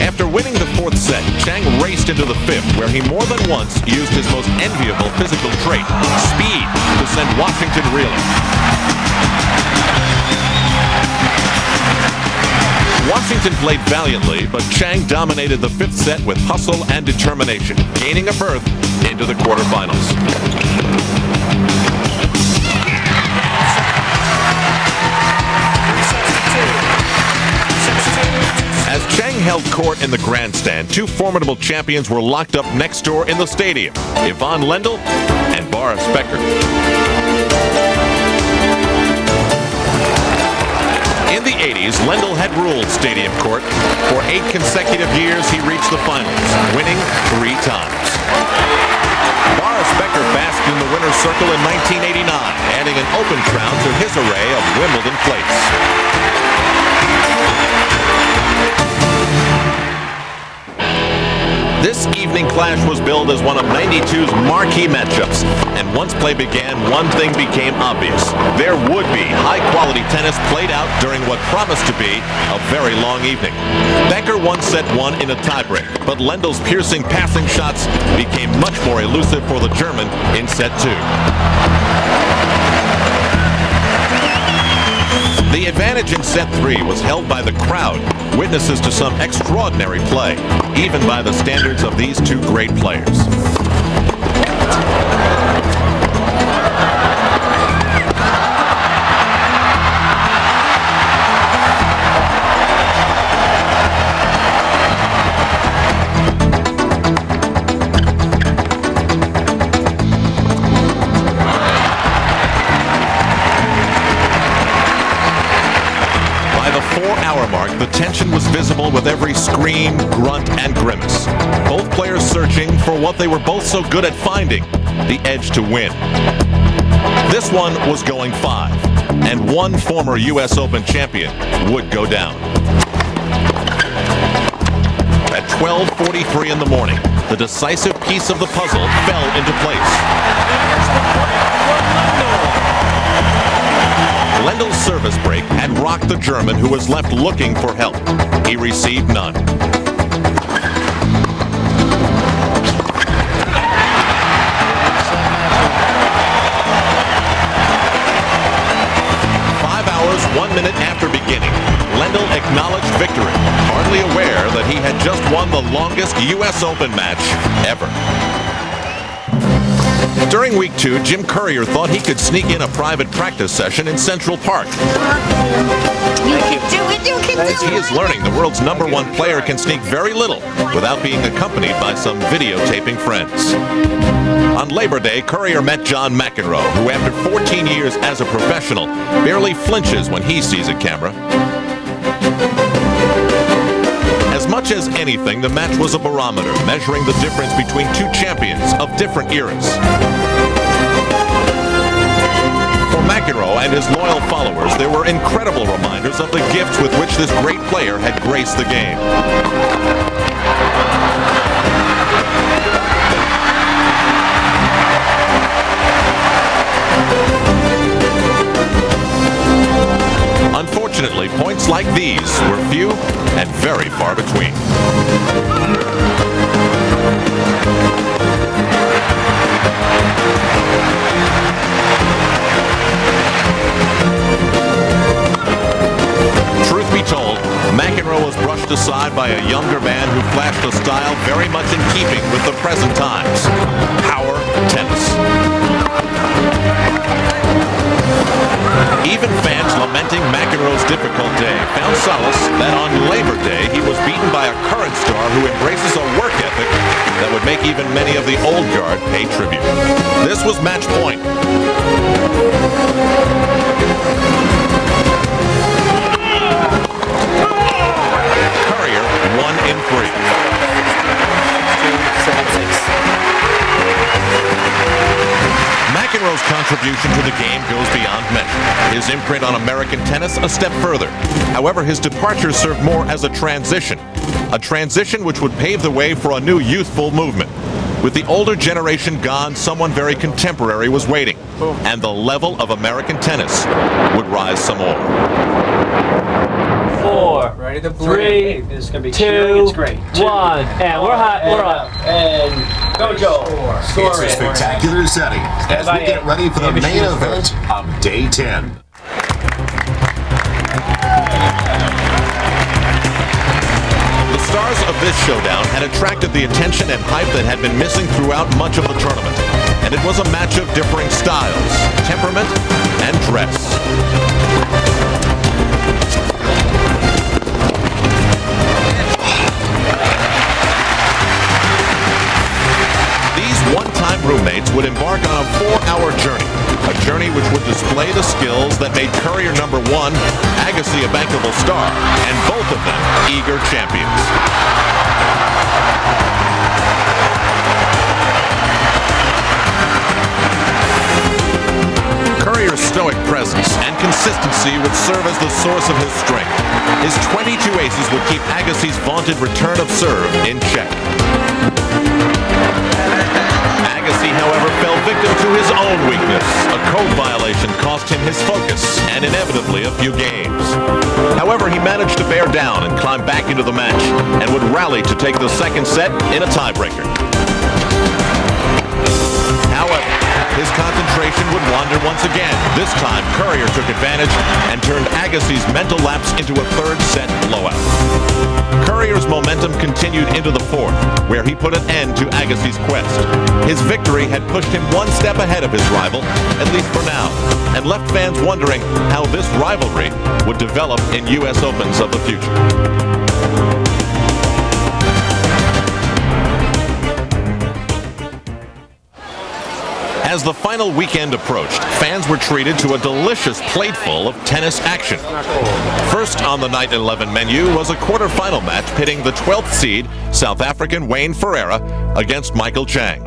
After winning the 4th set, Chang raced into the 5th, where he more than once used his most enviable physical trait, speed, to send Washington reeling. Washington played valiantly, but Chang dominated the 5th set with hustle and determination, gaining a berth into the quarterfinals. As Chang held court in the grandstand, 2 formidable champions were locked up next door in the stadium, Yvonne Lendl and Boris Becker. In the 80s, Lendl had ruled Stadium Court. For 8 consecutive years, he reached the finals, winning 3 times. Boris Becker basked in the winner's circle in 1989, adding an open crown to his array of Wimbledon plates. This evening clash was billed as one of '92's marquee matchups, and once play began, one thing became obvious. There would be high-quality tennis played out during what promised to be a very long evening. Becker won set 1 in a tiebreak, but Lendl's piercing passing shots became much more elusive for the German in set 2. The advantage in set 3 was held by the crowd, witnesses to some extraordinary play, even by the standards of these two great players. The tension was visible with every scream, grunt, and grimace. Both players searching for what they were both so good at finding, the edge to win. This one was going 5, and one former U.S. Open champion would go down. At 12:43 in the morning, the decisive piece of the puzzle fell into place. Lendel's service break had rocked the German, who was left looking for help. He received none. 5 hours, 1 minute after beginning, Lendl acknowledged victory, hardly aware that he had just won the longest U.S. Open match ever. During week 2, Jim Courier thought he could sneak in a private practice session in Central Park. As he is learning, the world's #1 player can sneak very little without being accompanied by some videotaping friends. On Labor Day, Courier met John McEnroe, who after 14 years as a professional, barely flinches when he sees a camera. As much as anything, the match was a barometer measuring the difference between two champions of different eras. For McEnroe and his loyal followers, there were incredible reminders of the gifts with which this great player had graced the game. Unfortunately, points like these were few and very far between. Truth be told, McEnroe was brushed aside by a younger man who flashed a style very much in keeping with the present times: power tennis. Even fans lamenting McEnroe's difficult day found solace that on Labor Day he was beaten by a current star who embraces a work ethic that would make even many of the old guard pay tribute. This was match point. Courier 1 in 3. McEnroe's contribution to the game goes beyond measure. His imprint on American tennis a step further. However, his departure served more as a transition which would pave the way for a new youthful movement. With the older generation gone, someone very contemporary was waiting, and the level of American tennis would rise some more. 4, 3, 2, 1, and we're hot, we're up. And go, Joe. It's a spectacular setting as we get ready for the main event of Day 10. The stars of this showdown had attracted the attention and hype that had been missing throughout much of the tournament. And it was a match of differing styles, temperament, and dress. One-time roommates would embark on a 4-hour journey, a journey which would display the skills that made Courier #1, Agassi a bankable star, and both of them eager champions. Courier's stoic presence and consistency would serve as the source of his strength. His 22 aces would keep Agassi's vaunted return of serve in check. Agassi, however, fell victim to his own weakness. A code violation cost him his focus and inevitably a few games. However, he managed to bear down and climb back into the match and would rally to take the second set in a tiebreaker. However, his concentration would wander once again. This time, Courier took advantage and turned Agassi's mental lapse into a third-set blowout. Courier's momentum continued into the fourth, where he put an end to Agassi's quest. His victory had pushed him one step ahead of his rival, at least for now, and left fans wondering how this rivalry would develop in U.S. Opens of the future. As the final weekend approached, fans were treated to a delicious plateful of tennis action. First on the Night 11 menu was a quarterfinal match pitting the 12th seed South African Wayne Ferreira against Michael Chang.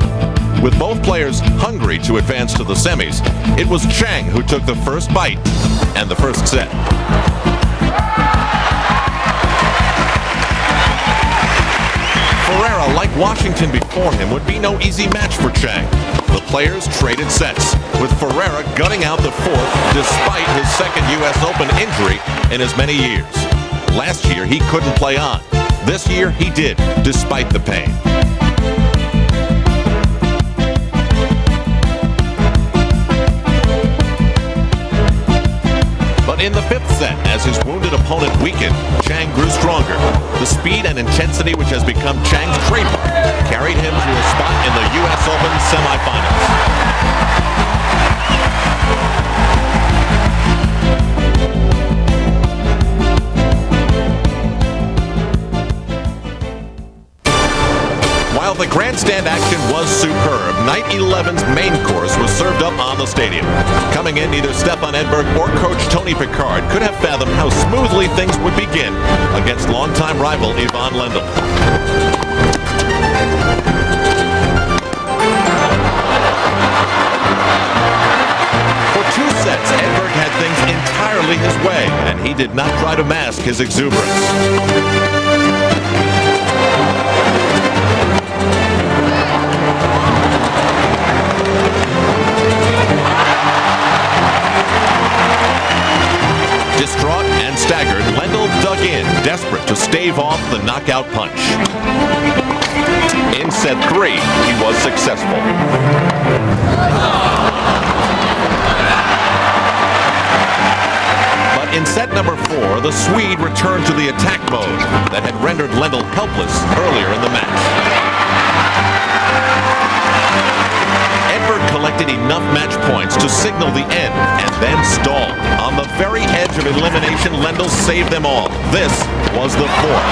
With both players hungry to advance to the semis, it was Chang who took the first bite and the first set. Ferreira, like Washington before him, would be no easy match for Chang. The players traded sets, with Ferreira gutting out the fourth despite his second U.S. Open injury in as many years. Last year, he couldn't play on. This year, he did, despite the pain. But in the fifth set, as his wounded opponent weakened, Chang grew stronger. The speed and intensity which has become Chang's trademark carried him to a spot in the U.S. Open semifinals. While the grandstand action was superb, Night 11's main course was served up on the stadium. Coming in, neither Stefan Edberg or coach Tony Picard could have fathomed how smoothly things would begin against longtime rival Ivan Lendl. For 2 sets, Edberg had things entirely his way, and he did not try to mask his exuberance. Distraught and staggered, Lendl dug in, desperate to stave off the knockout punch. In set 3, he was successful. But in set number 4, the Swede returned to the attack mode that had rendered Lendl helpless earlier in the match. Edberg collected enough match points to signal the end and then stalled. On the very edge of elimination, Lendl saved them all. This was the fourth.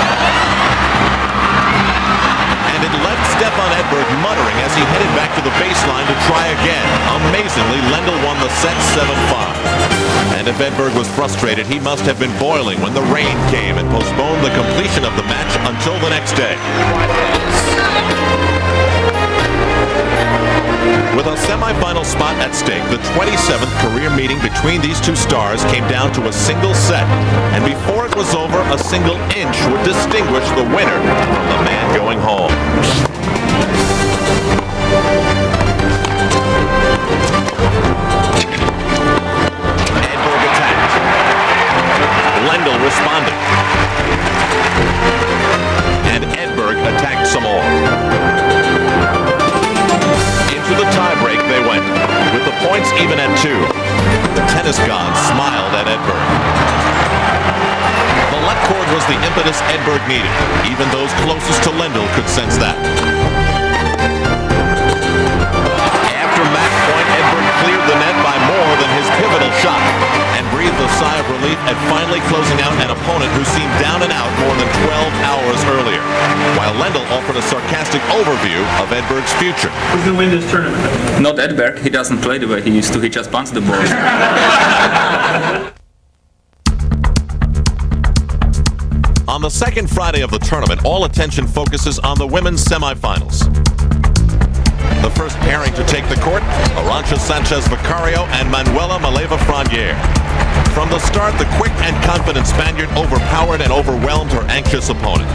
And it left Stefan Edberg muttering as he headed back to the baseline to try again. Amazingly, Lendl won the set 7-5. And if Edberg was frustrated, he must have been boiling when the rain came and postponed the completion of the match until the next day. With a semifinal spot at stake, the 27th career meeting between these two stars came down to a single set. And before it was over, a single inch would distinguish the winner from the man going home. Edberg attacked. Lendl responded. And Edberg attacked some more. To the tiebreak they went, with the points even at 2. The tennis gods smiled at Edberg. The left chord was the impetus Edberg needed. Even those closest to Lendl could sense that. After match point, Edberg cleared the net by more than his pivotal shot and breathed a sigh of relief at finally closing out an opponent who seemed down and out more than 12 hours earlier, while Lendl offered a sarcastic overview of Edberg's future. Who's going to win this tournament? Not Edberg. He doesn't play the way he used to. He just punts the ball. On the second Friday of the tournament, all attention focuses on the women's semifinals. The first pairing to take the court, Arantxa Sanchez Vicario and Manuela Maleva-Franier. From the start, the quick and confident Spaniard overpowered and overwhelmed her anxious opponent.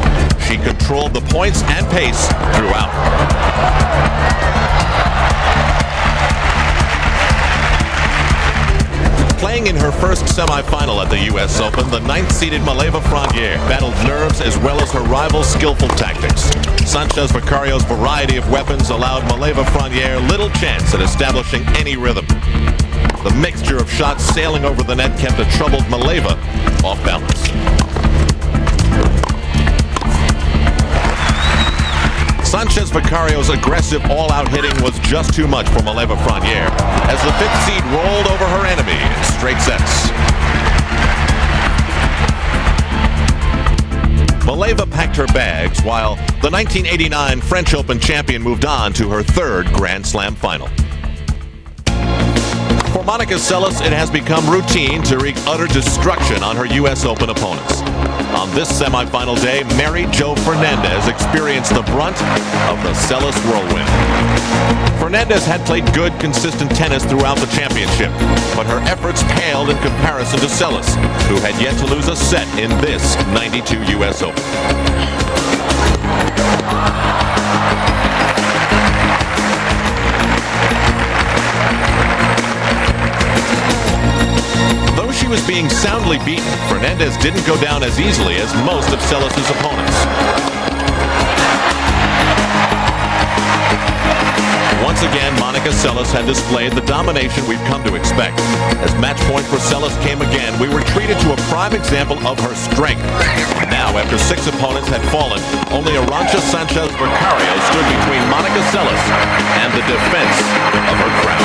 She controlled the points and pace throughout. Playing in her first semifinal at the U.S. Open, the 9th-seeded Maleva-Franier battled nerves as well as her rival's skillful tactics. Sanchez-Vicario's variety of weapons allowed Maleva-Frenier little chance at establishing any rhythm. The mixture of shots sailing over the net kept a troubled Maleva off balance. Sanchez-Vicario's aggressive all-out hitting was just too much for Maleva-Frenier as the fifth seed rolled over her enemy in straight sets. Maleva packed her bags while the 1989 French Open champion moved on to her third Grand Slam final. For Monica Seles, it has become routine to wreak utter destruction on her U.S. Open opponents. On this semifinal day, Mary Jo Fernandez experienced the brunt of the Seles whirlwind. Fernandez had played good, consistent tennis throughout the championship, but her efforts paled in comparison to Seles, who had yet to lose a set in this 92 U.S. Open. Though she was being soundly beaten, Fernandez didn't go down as easily as most of Seles' opponents. Once again, Monica Seles had displayed the domination we've come to expect. As match point for Seles came again, we were treated to a prime example of her strength. Now, after 6 opponents had fallen, only Arantxa Sanchez-Vicario stood between Monica Seles and the defense of her crown.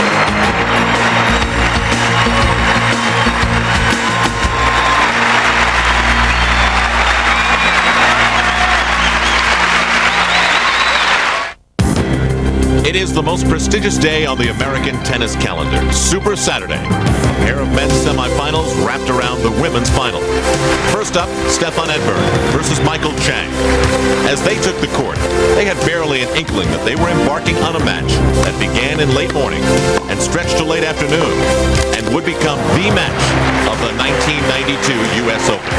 It is the most prestigious day on the American tennis calendar, Super Saturday. A pair of men's semifinals wrapped around the women's final. First up, Stefan Edberg versus Michael Chang. As they took the court, they had barely an inkling that they were embarking on a match that began in late morning and stretched to late afternoon and would become the match of the 1992 U.S. Open.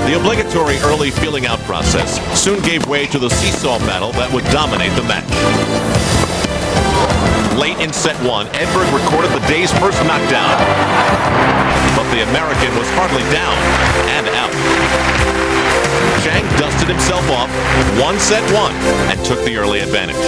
The obligatory early feeling out process soon gave way to the seesaw battle that would dominate the match. Late in set 1, Edberg recorded the day's first knockdown, but the American was hardly down and out. Chang dusted himself off, won set 1, and took the early advantage.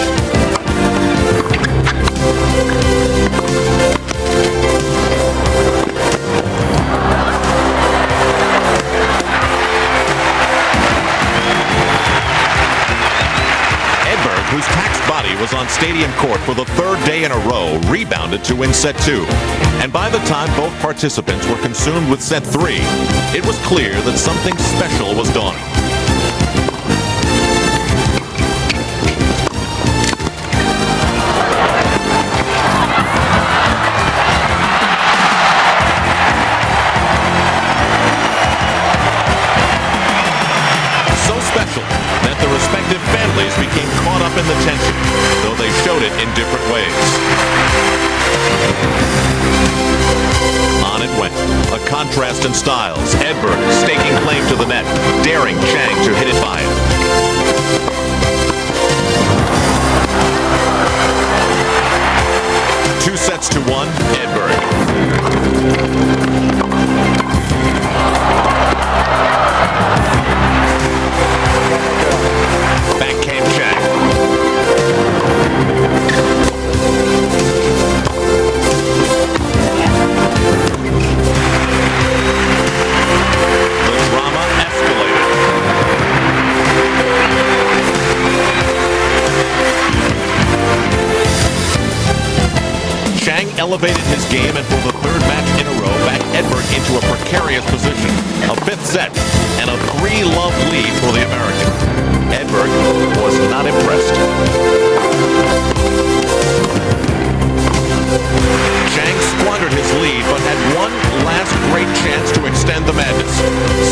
Whose taxed body was on stadium court for the third day in a row, rebounded to win set 2. And by the time both participants were consumed with set 3, it was clear that something special was dawning. So special that the respective families became caught up in the tension, though they showed it in different ways. On it went, a contrast in styles. Edberg staking claim to the net, daring Chang to hit it by him. 2 sets to 1, Edberg. Back came Chang. The drama escalated. Chang elevated his game and for the third match in a row backed Edberg into a precarious position. A 5th set and a 3-love lead for the American. Edberg was not impressed. Chang squandered his lead, but had one last great chance to extend the madness.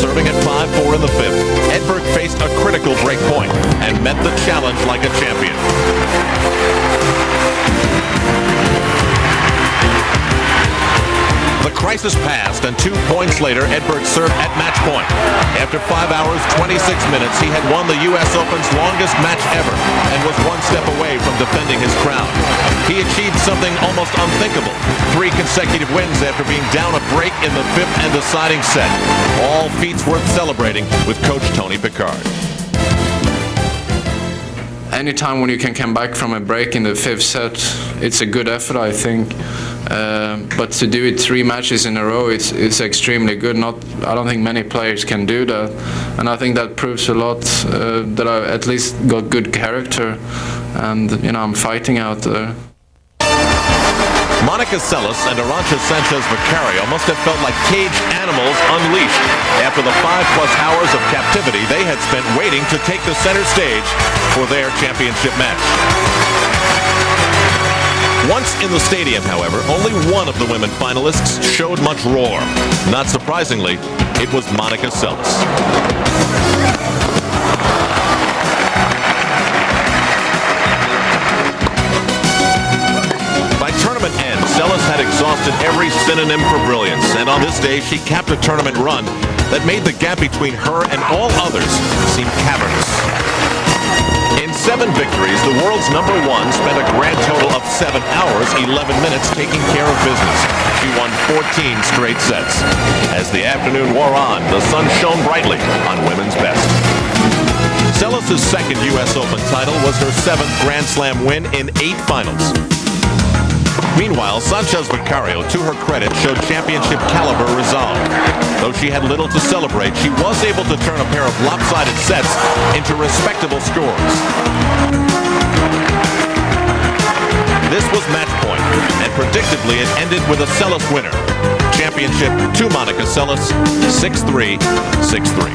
Serving at 5-4 in the 5th, Edberg faced a critical break point and met the challenge like a champion. The crisis passed, and 2 points later, Edberg served at match point. After 5 hours, 26 minutes, he had won the U.S. Open's longest match ever and was 1 step away from defending his crown. He achieved something almost unthinkable. 3 consecutive wins after being down a break in the 5th and deciding set. All feats worth celebrating with Coach Tony Picard. anytime when you can come back from a break in the 5th set, it's a good effort, I think. But to do it 3 matches in a row, it's extremely good. I don't think many players can do that, and I think that proves a lot that I at least got good character, and I'm fighting out there. Monica Seles and Arantxa Sanchez-Vicario must have felt like caged animals unleashed after the 5+ hours of captivity they had spent waiting to take the center stage for their championship match. Once in the stadium, however, only one of the women finalists showed much roar. Not surprisingly, it was Monica Seles. By tournament end, Seles had exhausted every synonym for brilliance, and on this day she capped a tournament run that made the gap between her and all others seem cavernous. In 7 victories, the world's #1 spent a grand total of 7 hours, 11 minutes taking care of business. She won 14 straight sets. As the afternoon wore on, the sun shone brightly on women's best. Seles' second U.S. Open title was her 7th Grand Slam win in 8 finals. Meanwhile, Sanchez-Vicario, to her credit, showed championship caliber resolve. Though she had little to celebrate, she was able to turn a pair of lopsided sets into respectable scores. This was match point, and predictably it ended with a Seles winner. Championship to Monica Seles, 6-3, 6-3.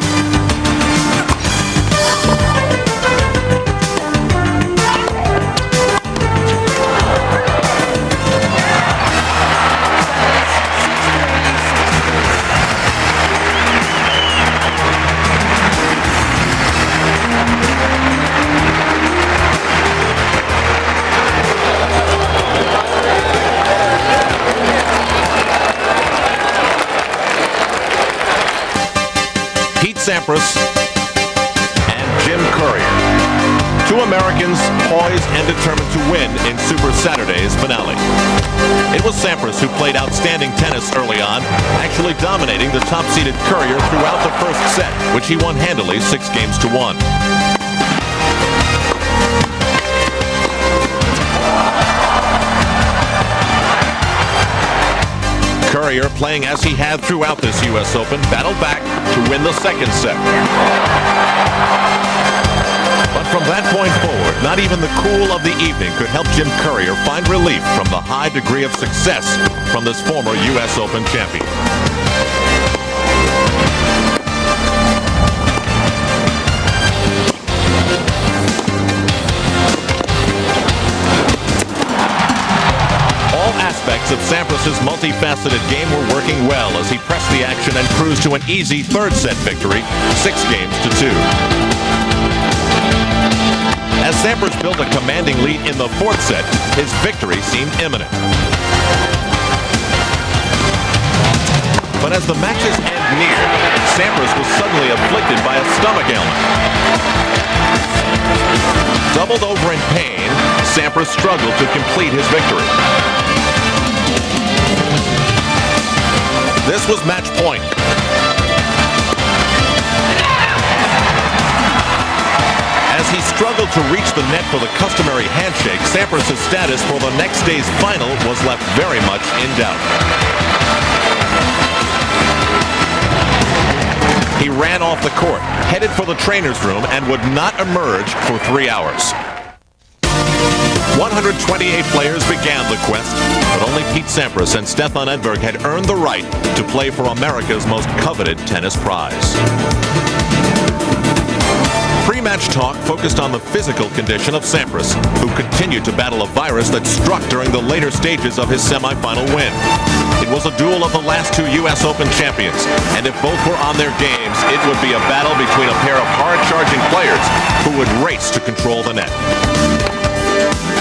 Sampras and Jim Courier. 2 Americans poised and determined to win in Super Saturday's finale. It was Sampras who played outstanding tennis early on, actually dominating the top-seeded Courier throughout the first set, which he won handily 6-1. Courier, playing as he had throughout this U.S. Open, battled back to win the second set. But from that point forward, not even the cool of the evening could help Jim Courier find relief from the high degree of success from this former U.S. Open champion. Aspects of Sampras' multifaceted game were working well as he pressed the action and cruised to an easy 3rd set victory, 6-2. As Sampras built a commanding lead in the 4th set, his victory seemed imminent. But as the match's end neared, Sampras was suddenly afflicted by a stomach ailment. Doubled over in pain, Sampras struggled to complete his victory. This was match point. As he struggled to reach the net for the customary handshake, Sampras' status for the next day's final was left very much in doubt. He ran off the court, headed for the trainer's room, and would not emerge for 3 hours. 128 players began the quest, but only Pete Sampras and Stefan Edberg had earned the right to play for America's most coveted tennis prize. Pre-match talk focused on the physical condition of Sampras, who continued to battle a virus that struck during the later stages of his semifinal win. It was a duel of the last 2 U.S. Open champions, and if both were on their games, it would be a battle between a pair of hard-charging players who would race to control the net.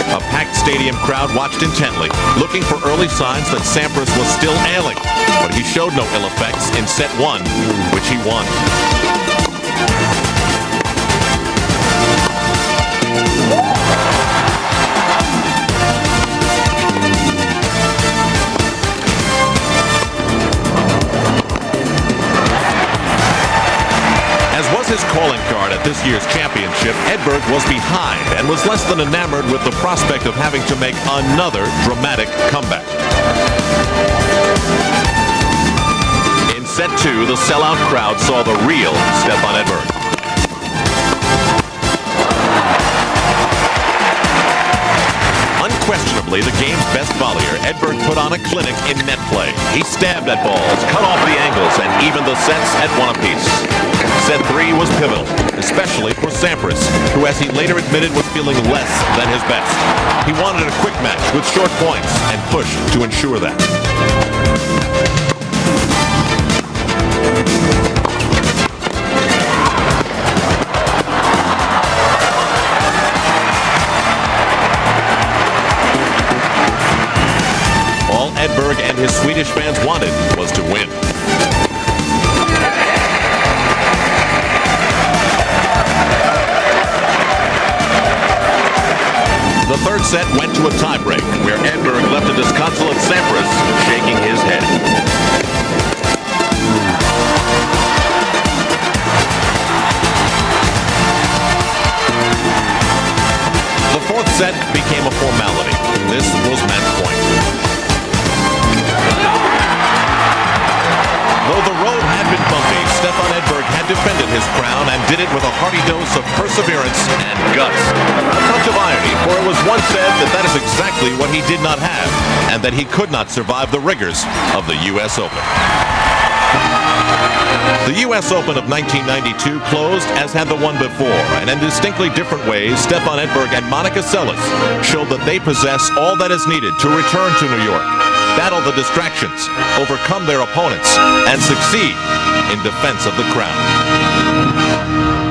A packed stadium crowd watched intently, looking for early signs that Sampras was still ailing, but he showed no ill effects in set 1, which he won. As was his calling card at this year's championship, Edberg was behind and was less than enamored with the prospect of having to make another dramatic comeback. In set 2, the sellout crowd saw the real Stefan Edberg. Unquestionably the game's best volleyer, Edberg put on a clinic in net play. He stabbed at balls, cut off the angles, and evened the sets at 1 apiece. Set 3 was pivotal, especially for Sampras, who, as he later admitted, was feeling less than his best. He wanted a quick match with short points and pushed to ensure that. All Edberg and his Swedish fans wanted was to win. The third set went to a tiebreak, where Edberg left a disconsolate Sampras shaking his head. The fourth set became a formality. This was match point. Though the road had been bumpy, Stefan Edberg had defended his crown and did it with a hearty dose of perseverance and guts. A touch of irony, for it was once said that that is exactly what he did not have, and that he could not survive the rigors of the U.S. Open. The U.S. Open of 1992 closed as had the one before, and in distinctly different ways, Stefan Edberg and Monica Seles showed that they possess all that is needed to return to New York, battle the distractions, overcome their opponents, and succeed in defense of the crown.